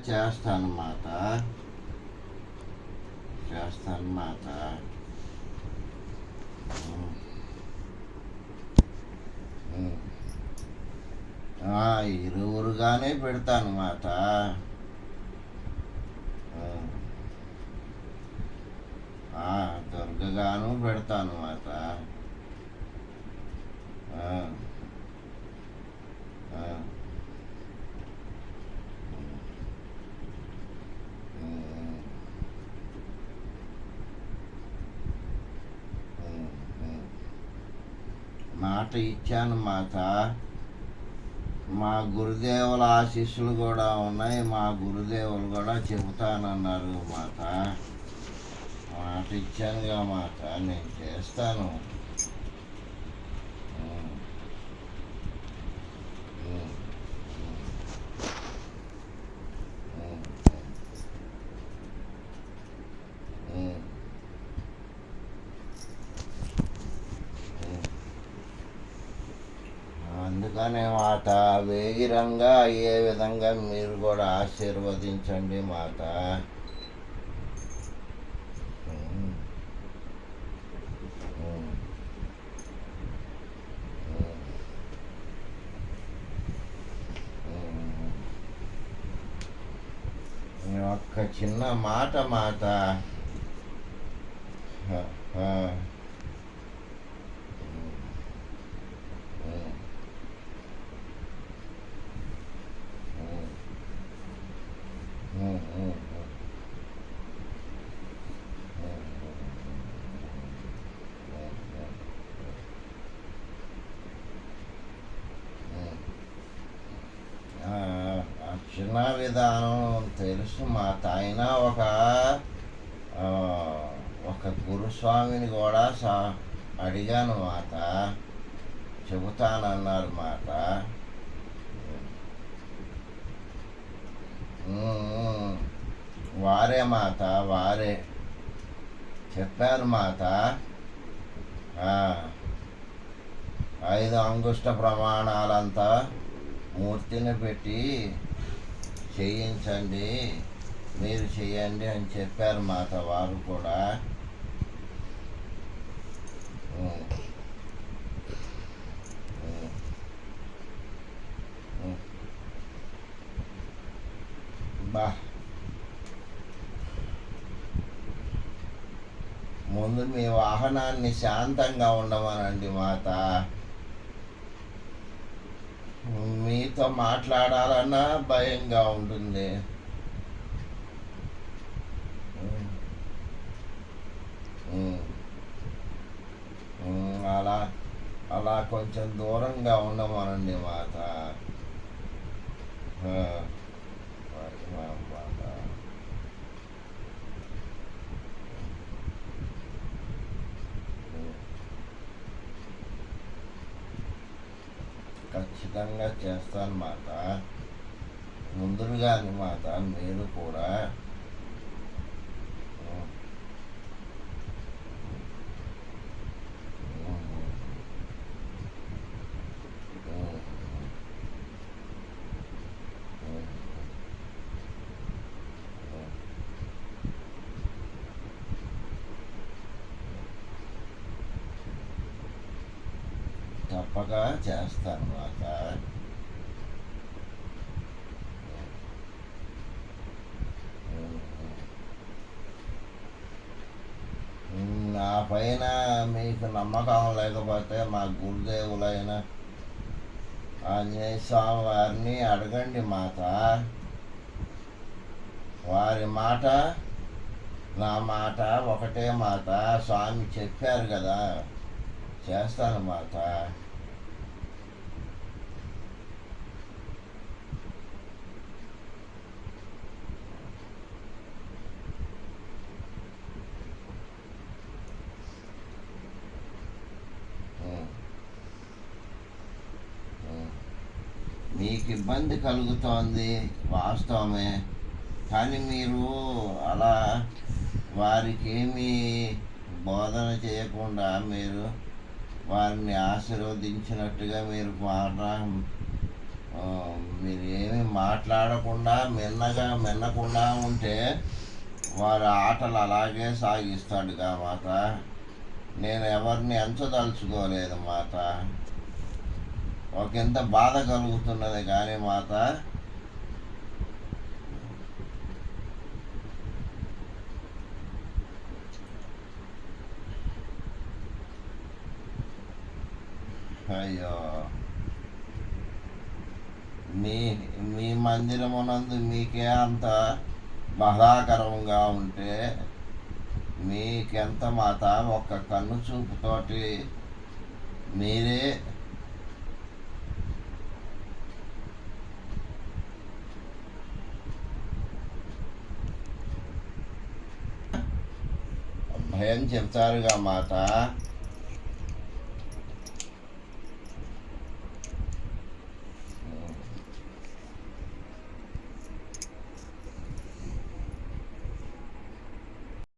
చేస్తాను మాట చేస్తాను మాట ఇరువురుగానే పెడతాను మాట దుర్గగాను పెడతాను మాట మాట ఇచ్చాను మాట. మా గురుదేవుల ఆశీస్సులు కూడా ఉన్నాయి. మా గురుదేవులు కూడా చెబుతానన్నారు మాట. మాట ఇచ్చానుగా మాట, నేను చేస్తాను. అందుకనే మాట వేగిరంగా అయ్యే విధంగా మీరు కూడా ఆశీర్వదించండి మాట. ఒక్క చిన్న మాట మాట చిన్న విధానం తెలుసు మాట. అయినా ఒక గురుస్వామిని కూడా అడిగాను మాట, చెబుతానన్నారు మాట. వారే మాట, వారే చెప్పారు మాట. 5 అంగుష్ట ప్రమాణాలంతా మూర్తిని పెట్టి చేయించండి, మీరు చేయండి అని చెప్పారు మాట. వారు కూడా ముందు మీ వాహనాన్ని శాంతంగా ఉండమనండి మాట. మీతో మాట్లాడాలన్నా భయంగా ఉంటుంది. అలా కొంచెం దూరంగా ఉండమనండి మాట. ఖచ్చితంగా చేస్తాను మాట. ముందుగానే మాట మీరు కూడా తప్పక చేస్తాను మాట. నా పైన మీకు నమ్మకం లేకపోతే మా గురుదేవులైన ఆంజనేయ స్వామి వారిని అడగండి మాట. వారి మాట నా మాట ఒకటే మాట. స్వామి చెప్పారు కదా, చేస్తాను మాట. మీకు ఇబ్బంది కలుగుతోంది వాస్తవమే, కానీ మీరు అలా వారికి ఏమీ బోధన చేయకుండా మీరు వారిని ఆశీర్వదించినట్టుగా మీరు ఆ, మీరు ఏమి మాట్లాడకుండా మిన్నకుండా ఉంటే వారి ఆటలు అలాగే సాగిస్తాడుగా మాత. నేను ఎవరిని ఎంచదలుచుకోలేదు మాత. ఒకంత బాధ కలుగుతున్నది కానీ మాత, అయ్యో, మీ మీ మందిరమునందు మీకే అంత బాధాకరంగా ఉంటే మీకెంత మాత. ఒక్క కన్ను చూపుతోటి మీరే భయం చెప్తారుగా మాత.